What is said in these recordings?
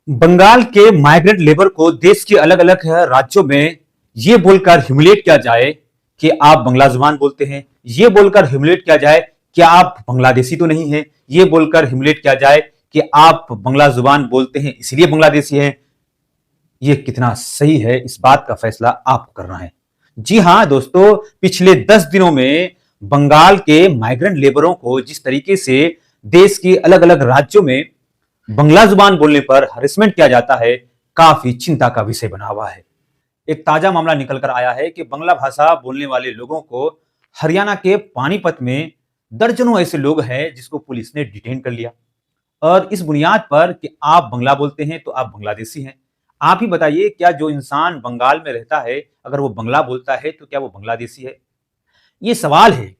बंगाल के migrant labour को देश के अलग अलग राज्यों में ये बोलकर ह्यूमिलेट किया जाए कि आप बंगला जुबान बोलते हैं, ये बोलकर ह्यूमिलेट किया जाए कि आप बांग्लादेशी तो नहीं हैं, ये बोलकर ह्यूमिलेट किया जाए कि आप बंगला जुबान बोलते हैं इसलिए बांग्लादेशी हैं। ये कितना सही है, इस बात का फैसला आपको करना है। जी हां दोस्तों, पिछले 10 दिनों में बंगाल के माइग्रेंट लेबरों को जिस तरीके से देश के अलग अलग राज्यों में बंगला जुबान बोलने पर हरेसमेंट किया जाता है, काफी चिंता का विषय बना हुआ है। एक ताजा मामला निकल कर आया है कि बंगला भाषा बोलने वाले लोगों को हरियाणा के पानीपत में दर्जनों ऐसे लोग हैं जिसको पुलिस ने डिटेन कर लिया, और इस बुनियाद पर कि आप बंगला बोलते हैं तो आप बांग्लादेशी हैं। आप ही बताइए, क्या जो इंसान बंगाल में रहता है अगर वो बंगला बोलता है तो क्या वो बांग्लादेशी है? ये सवाल है।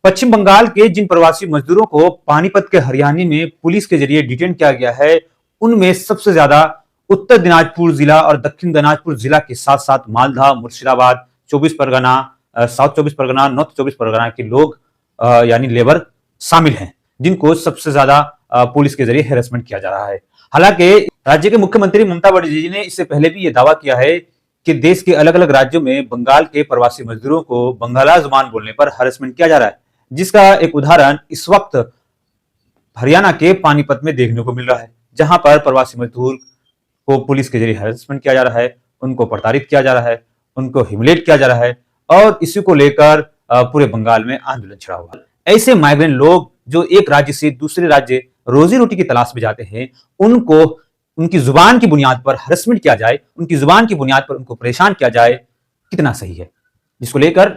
पश्चिम बंगाल के जिन प्रवासी मजदूरों को पानीपत के हरियाणा में पुलिस के जरिए डिटेन किया गया है, उनमें सबसे ज्यादा उत्तर दिनाजपुर जिला और दक्षिण दिनाजपुर जिला के साथ साथ मालदा, मुर्शिदाबाद, 24 परगना, साउथ 24 परगना, नॉर्थ 24 परगना के लोग यानी लेबर शामिल हैं, जिनको सबसे ज्यादा पुलिस के जरिए हेरसमेंट किया जा रहा है। हालांकि राज्य के मुख्यमंत्री ममता बनर्जी ने इससे पहले भी यह दावा किया है कि देश के अलग अलग राज्यों में बंगाल के प्रवासी मजदूरों को बंगाला जुबान बोलने पर हरेसमेंट किया जा रहा है, जिसका एक उदाहरण इस वक्त हरियाणा के पानीपत में देखने को मिल रहा है, जहां पर प्रवासी मजदूर को पुलिस के जरिए हरेसमेंट किया जा रहा है, उनको प्रताड़ित किया जा रहा है, उनको ह्यूमिलेट किया जा रहा है, और इसी को लेकर पूरे बंगाल में आंदोलन छिड़ा हुआ है। ऐसे माइग्रेंट लोग जो एक राज्य से दूसरे राज्य रोजी रोटी की तलाश में जाते हैं, उनको उनकी जुबान की बुनियाद पर हरेसमेंट किया जाए, उनकी जुबान की बुनियाद पर उनको परेशान किया जाए, कितना सही है? जिसको लेकर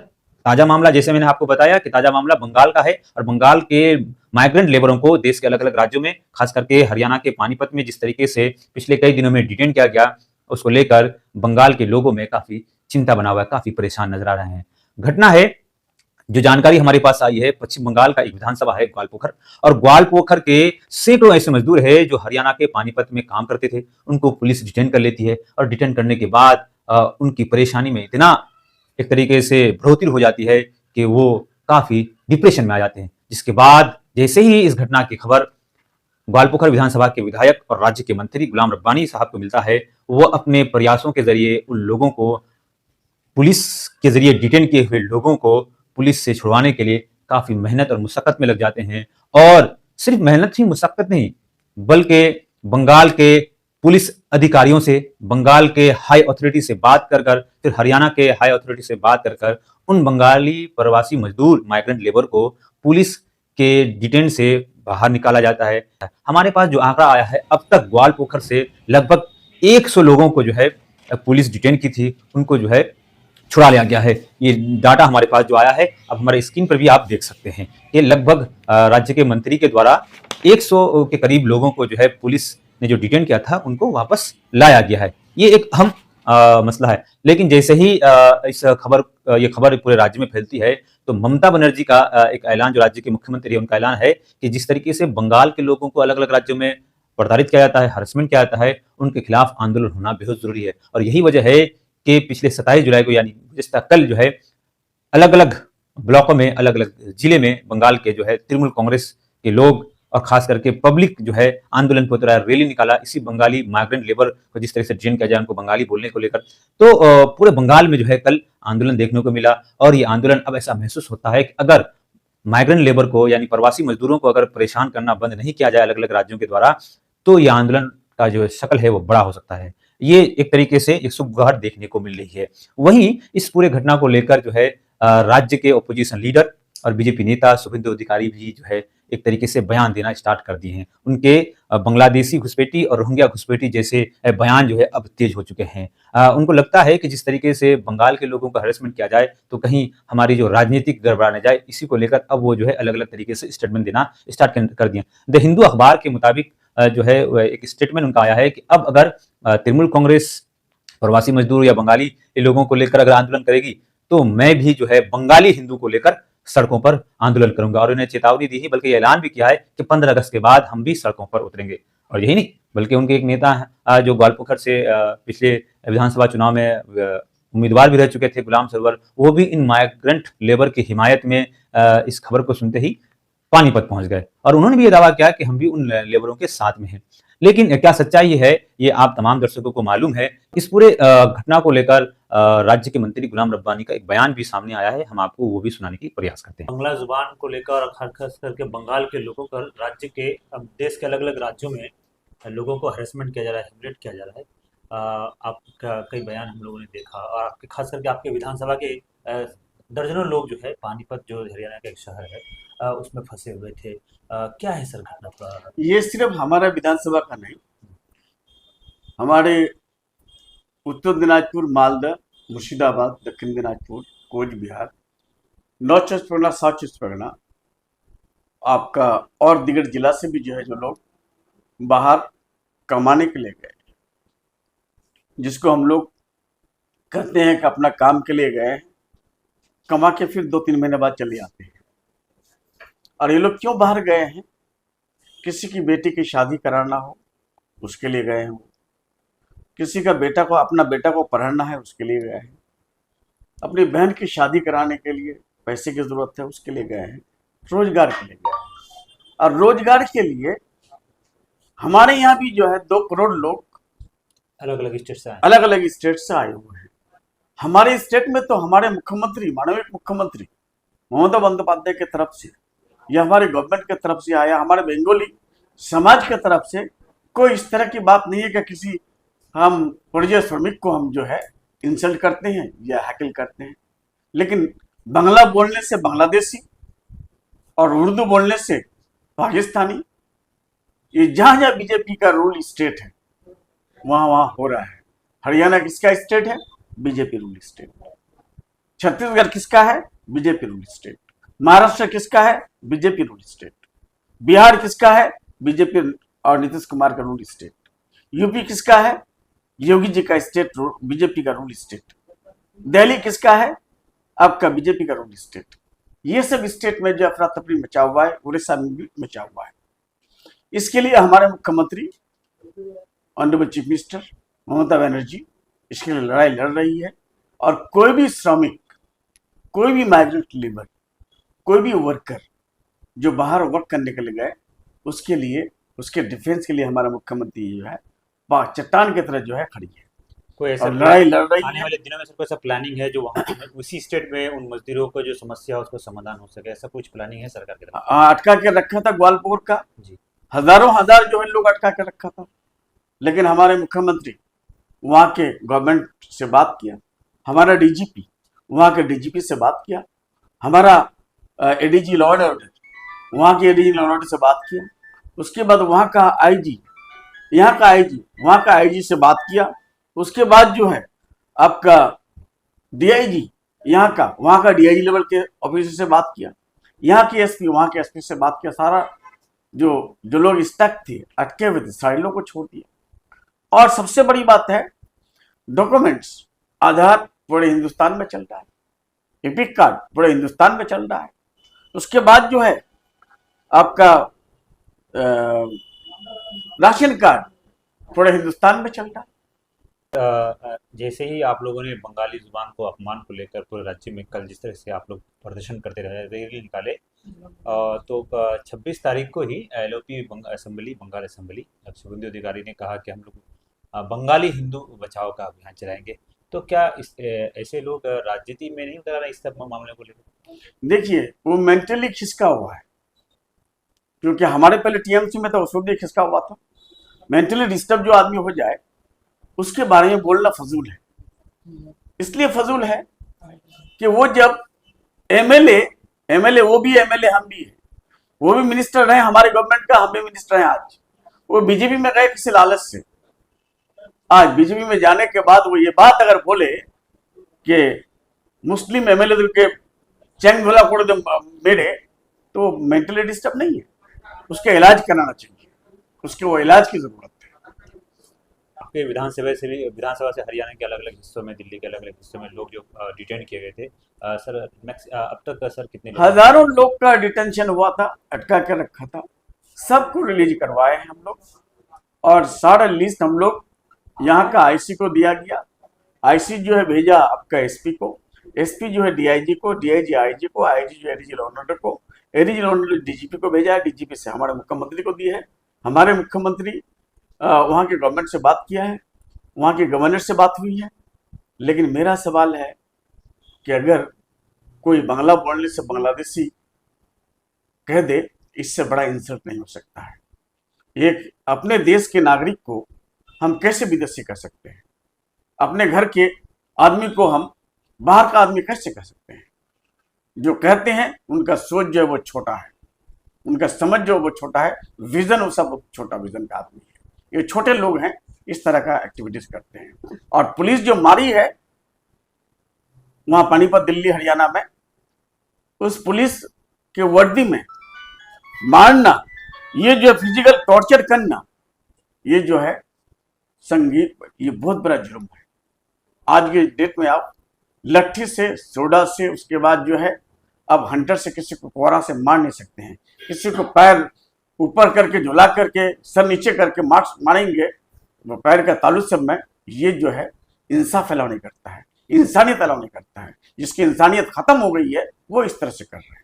ताजा मामला, जैसे मैंने आपको बताया कि ताजा मामला बंगाल का है, और बंगाल के माइग्रेंट लेबरों को देश के अलग अलग राज्यों में, खास करके हरियाणा के पानीपत में जिस तरीके से पिछले कई दिनों में डिटेन किया गया, उसको लेकर बंगाल के लोगों में काफी चिंता बना हुआ है, काफी परेशान नजर आ रहे हैं। घटना है, जो जानकारी हमारे पास आई है, पश्चिम बंगाल का एक विधानसभा है ग्वालपोखर, और ग्वालपोखर के सैकड़ों ऐसे मजदूर है जो हरियाणा के पानीपत में काम करते थे, उनको पुलिस डिटेन कर लेती है, और डिटेन करने के बाद उनकी परेशानी में इतना एक तरीके से बढ़ोतरी हो जाती है कि वो काफी डिप्रेशन में आ जाते हैं। जिसके बाद जैसे ही इस घटना की खबर ग्वालपोखर विधानसभा के विधायक और राज्य के मंत्री गुलाम रब्बानी साहब को मिलता है, वो अपने प्रयासों के जरिए उन लोगों को, पुलिस के जरिए डिटेन किए हुए लोगों को पुलिस से छुड़वाने के लिए काफी मेहनत और मुशक्कत में लग जाते हैं। और सिर्फ मेहनत ही मुशक्कत नहीं, बल्कि बंगाल के पुलिस अधिकारियों से, बंगाल के हाई अथॉरिटी से बात कर कर, फिर हरियाणा के हाई अथॉरिटी से बात कर कर उन बंगाली प्रवासी मजदूर माइग्रेंट लेबर को पुलिस के डिटेन से बाहर निकाला जाता है। हमारे पास जो आंकड़ा आया है, अब तक ग्वालपोखर से लगभग 100 लोगों को जो है पुलिस डिटेन की थी, उनको जो है छुड़ा लिया गया है। ये डाटा हमारे पास जो आया है, अब हमारे स्क्रीन पर भी आप देख सकते हैं। ये लगभग राज्य के मंत्री के द्वारा 100 के करीब लोगों को जो है पुलिस ने जो डिटेन किया था, उनको वापस लाया गया है। ये एक अहम मसला है। लेकिन जैसे ही ये खबर पूरे राज्य में फैलती है, तो ममता बनर्जी का एक ऐलान, जो राज्य के मुख्यमंत्री है, उनका ऐलान है कि जिस तरीके से बंगाल के लोगों को अलग अलग राज्यों में प्रताड़ित किया जाता है, हरेसमेंट किया जाता है, उनके खिलाफ आंदोलन होना बेहद जरूरी है। और यही वजह है कि पिछले 27 जुलाई को, यानी जिसका कल जो है, अलग अलग ब्लॉकों में, अलग अलग जिले में बंगाल के जो है तृणमूल कांग्रेस के लोग और खास करके पब्लिक जो है आंदोलन को उतरा, रैली निकाला, इसी बंगाली माइग्रेंट लेबर को जिस तरह से ट्रेन किया जाए, उनको बंगाली बोलने को लेकर। तो पूरे बंगाल में जो है कल आंदोलन देखने को मिला, और ये आंदोलन अब ऐसा महसूस होता है कि अगर माइग्रेंट लेबर को, यानी प्रवासी मजदूरों को अगर परेशान करना बंद नहीं किया जाए अलग अलग राज्यों के द्वारा, तो ये आंदोलन का जो शक्ल है वो बड़ा हो सकता है। ये एक तरीके से एक सुगबुगाहट देखने को मिल रही है। वहीं इस पूरे घटना को लेकर जो है राज्य के ओपोजिशन लीडर और बीजेपी नेता शुभेंदु अधिकारी भी जो है एक तरीके से बयान देना स्टार्ट कर दिए हैं। उनके बांग्लादेशी घुसपैठी और रोहिंग्या घुसपैठी जैसे बयान जो है अब तेज हो चुके हैं। उनको लगता है कि जिस तरीके से बंगाल के लोगों का हरेसमेंट किया जाए, तो कहीं हमारी जो राजनीतिक गड़बड़ा न जाए, इसी को लेकर अब वो जो है अलग अलग तरीके से स्टेटमेंट देना स्टार्ट कर दिए। द हिंदू अखबार के मुताबिक जो है एक स्टेटमेंट उनका आया है कि अब अगर तृणमूल कांग्रेस प्रवासी मजदूर या बंगाली लोगों को लेकर अगर आंदोलन करेगी, तो मैं भी जो है बंगाली हिंदू को लेकर सड़कों पर आंदोलन करूंगा। और उन्हें चेतावनी दी है, बल्कि ऐलान भी किया है कि 15 अगस्त के बाद हम भी सड़कों पर उतरेंगे। और यही नहीं, बल्कि उनके एक नेता है जो ग्वालपोखर से पिछले विधानसभा चुनाव में उम्मीदवार भी रह चुके थे, गुलाम सरवर, वो भी इन माइग्रेंट लेबर की हिमायत में इस खबर को सुनते ही पानीपत पहुंच गए, और उन्होंने भी ये दावा किया कि हम भी उन लेबरों के साथ में हैं। लेकिन क्या सच्चाई है ये आप तमाम दर्शकों को मालूम है। इस पूरे घटना को लेकर राज्य के मंत्री गुलाम रब्बानी का एक बयान भी सामने आया है, हम आपको वो भी सुनाने की प्रयास करते हैं। बांग्ला जुबान को लेकर और खास करके बंगाल के लोगों का राज्य के अब देश के अलग अलग राज्यों में लोगों को हरेसमेंट किया जा रहा है, ह्यूमिलेट किया जा रहा है। आपका कई बयान हम लोगों ने देखा और आपके खास करके आपके विधानसभा के दर्जनों लोग जो है पानीपत जो हरियाणा का एक शहर है उसमें फंसे हुए थे। क्या है सर घटना का? ये सिर्फ हमारा विधानसभा का नहीं, हमारे उत्तर दिनाजपुर, मालदा, मुर्शिदाबाद, दक्षिण दिनाजपुर, कोच बिहार, नॉर्थ चौबीस परगना, साउथ चौबीस परगना, आपका और दीगर जिला से भी जो है जो लोग बाहर कमाने के लिए गए, जिसको हम लोग कहते हैं कि अपना काम के लिए गए, कमा के फिर 2-3 महीने बाद चले आते हैं। और ये लोग क्यों बाहर गए हैं? किसी की बेटी की शादी कराना हो उसके लिए गए हैं, किसी का बेटा को अपना बेटा को पढ़ाना है उसके लिए गए हैं, अपनी बहन की शादी कराने के लिए पैसे की जरूरत है उसके लिए गए हैं, रोजगार के लिए गए हैं। और रोजगार के लिए हमारे यहाँ भी जो है 2 करोड़ लोग अलग अलग स्टेट से आए, अलग अलग स्टेट से आए हुए हैं। हमारे स्टेट में तो हमारे मुख्यमंत्री, माननीय मुख्यमंत्री ममता बंदोपाध्याय की तरफ से या हमारे गवर्नमेंट की तरफ से आया, हमारे बंगाली समाज की तरफ से कोई इस तरह की बात नहीं है कि किसी हम परिजय श्रमिक को हम जो है इंसल्ट करते हैं या हैकल करते हैं। लेकिन बांग्ला बोलने से बांग्लादेशी और उर्दू बोलने से पाकिस्तानी, ये जहां जहां बीजेपी का रूल स्टेट है वहां वहां हो रहा है। हरियाणा किसका स्टेट है? BJP rule state. छत्तीसगढ़ किसका है? BJP rule state. महाराष्ट्र किसका है? BJP rule state. बिहार किसका है? बीजेपी और नीतीश कुमार का रूल स्टेट। यूपी किसका है? योगी जी का स्टेट, बीजेपी का रूल स्टेट। दिल्ली किसका है? आपका बीजेपी का रूल स्टेट। ये सब स्टेट में जो अफरा तफरी मचा हुआ है, उड़ीसा में भी मचा हुआ है। इसके लिए हमारे मुख्यमंत्री honourable chief minister Mamata Banerjee इसके लिए लड़ाई लड़ रही है। और कोई भी श्रमिक, कोई भी माइग्रेंट लेबर, कोई भी वर्कर जो बाहर वर्क करने के लिए गए, उसके लिए, उसके डिफेंस के लिए हमारा मुख्यमंत्री जो है चट्टान की तरह जो है खड़ी है, कोई ऐसा लड़ाई लड़ रही आने है। वाले दिनों में सर कोई ऐसा प्लानिंग है जो वहाँ उसी स्टेट में उन मजदूरों को जो समस्या है उसको समाधान हो सके, ऐसा कुछ प्लानिंग है सरकार की तरफ अटका के रखा था ग्वालपुर का, जी? हजारों हजार जो है लोग अटका के रखा था। लेकिन हमारे मुख्यमंत्री वहाँ के गवर्नमेंट से बात किया, हमारा डीजीपी वहाँ के डीजीपी से बात किया, हमारा एडीजी लॉ एंड ऑर्डर वहाँ के एडीजी लॉ एंड ऑर्डर से बात किया, उसके बाद वहाँ का आईजी, यहाँ का आईजी, वहाँ का आईजी से बात किया, उसके बाद जो है आपका डीआईजी यहाँ का, वहाँ का डीआईजी लेवल के ऑफिसर से बात किया, यहाँ के एसपी, वहाँ के एसपी से बात किया। सारा जो लोग स्टक थे, अटके हुए थे, सारे लोगों को छोड़ दिया। और सबसे बड़ी बात है, डॉक्यूमेंट्स, आधार पूरे हिंदुस्तान में चल रहा है, एपिक कार्ड पूरे हिंदुस्तान में चल रहा है। उसके बाद जो है आपका राशन कार्ड पूरे हिंदुस्तान में चल रहा है। जैसे ही आप लोगों ने बंगाली जुबान को अपमान को लेकर पूरे राज्य में कल जिस तरह से आप लोग प्रदर्शन करते रहे, रैली निकाले, तो 26 तारीख को ही LOP assembly, Bengal assembly, Suvendu Adhikari ने कहा कि हम लोग बंगाली हिंदू बचाओ का अभियान चलाएंगे। तो क्या ऐसे लोग राजनीति में नहीं उतर रहे इस सब मामले को लेकर? देखिए, वो मेंटली खिसका हुआ है, क्योंकि हमारे पहले टीएमसी में तो उसको खिसका हुआ था। मेंटली डिस्टर्ब जो आदमी हो जाए उसके बारे में बोलना फजूल है। इसलिए फजूल है कि वो जब एमएलए वो भी एमएलए, हम भी है, वो भी मिनिस्टर रहे हमारे गवर्नमेंट का, हम भी मिनिस्टर हैं। आज वो बीजेपी में गए किसी लालच से, आज बीजेपी में जाने के बाद वो ये बात अगर बोले कि मुस्लिम एमएलए के चैंग धोला कोड़ दे मेरे, तो मेंटली डिस्टर्ब नहीं है, उसका इलाज कराना चाहिए, उसके वो इलाज की जरूरत है। आपके विधानसभा से हरियाणा के अलग अलग हिस्सों में, दिल्ली के अलग अलग हिस्सों में लोग जो डिटेन किए गए थे, सर अब तक सर कितने हजारों लोग का डिटेंशन हुआ था, अटका के रखा था, सबको रिलीज करवाए हैं हम लोग। और सारा लिस्ट हम लोग यहाँ का आईसी को दिया गया, आईसी जो है भेजा आपका एसपी को, एसपी जो है डीआईजी को, डीआईजी आईजी को, आईजी जो एडीजी लॉ एंड ऑर्डर को, ADG law and order DGP को भेजा है, डीजीपी से हमारे मुख्यमंत्री को दी है। हमारे मुख्यमंत्री वहाँ के गवर्नमेंट से बात किया है, वहाँ के गवर्नर से बात हुई है। लेकिन मेरा सवाल है कि अगर कोई बांग्ला बोलने से बांग्लादेशी कह दे, इससे बड़ा इंसल्ट नहीं हो सकता है। एक अपने देश के नागरिक को हम कैसे विदेशी कह सकते हैं? अपने घर के आदमी को हम बाहर का आदमी कैसे कह सकते हैं? जो कहते हैं उनका सोच जो है वो छोटा है, उनका समझ जो वो छोटा है, विजन वो सब छोटा विजन का आदमी है। ये छोटे लोग हैं, इस तरह का एक्टिविटीज करते हैं। और पुलिस जो मारी है वहां पानीपत, दिल्ली, हरियाणा में, उस पुलिस के वर्दी में मारना, ये जो फिजिकल टॉर्चर करना, ये जो है संगीत, ये बहुत बड़ा जुर्म है। आज के डेट में आप लट्ठी से, सोडा से, उसके बाद जो है अब हंटर से किसी को कोहरा से मार नहीं सकते हैं। किसी को पैर ऊपर करके, झुला करके, सर नीचे करके मारेंगे, वो पैर का तालु सब में, ये जो है इंसाफ अलाउ नहीं करता है, इंसानियत अलाउ नहीं करता है। जिसकी इंसानियत खत्म हो गई है वो इस तरह से कर रहे हैं,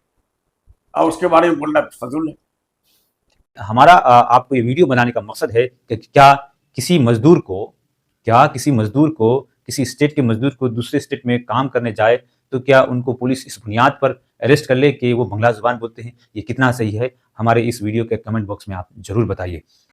और उसके बारे में बोलना फजूल है। हमारा आपको ये वीडियो बनाने का मकसद है कि क्या किसी मजदूर को किसी स्टेट के मजदूर को दूसरे स्टेट में काम करने जाए तो क्या उनको पुलिस इस बुनियाद पर अरेस्ट कर ले कि वो बंगला जुबान बोलते हैं? ये कितना सही है? हमारे इस वीडियो के कमेंट बॉक्स में आप जरूर बताइए।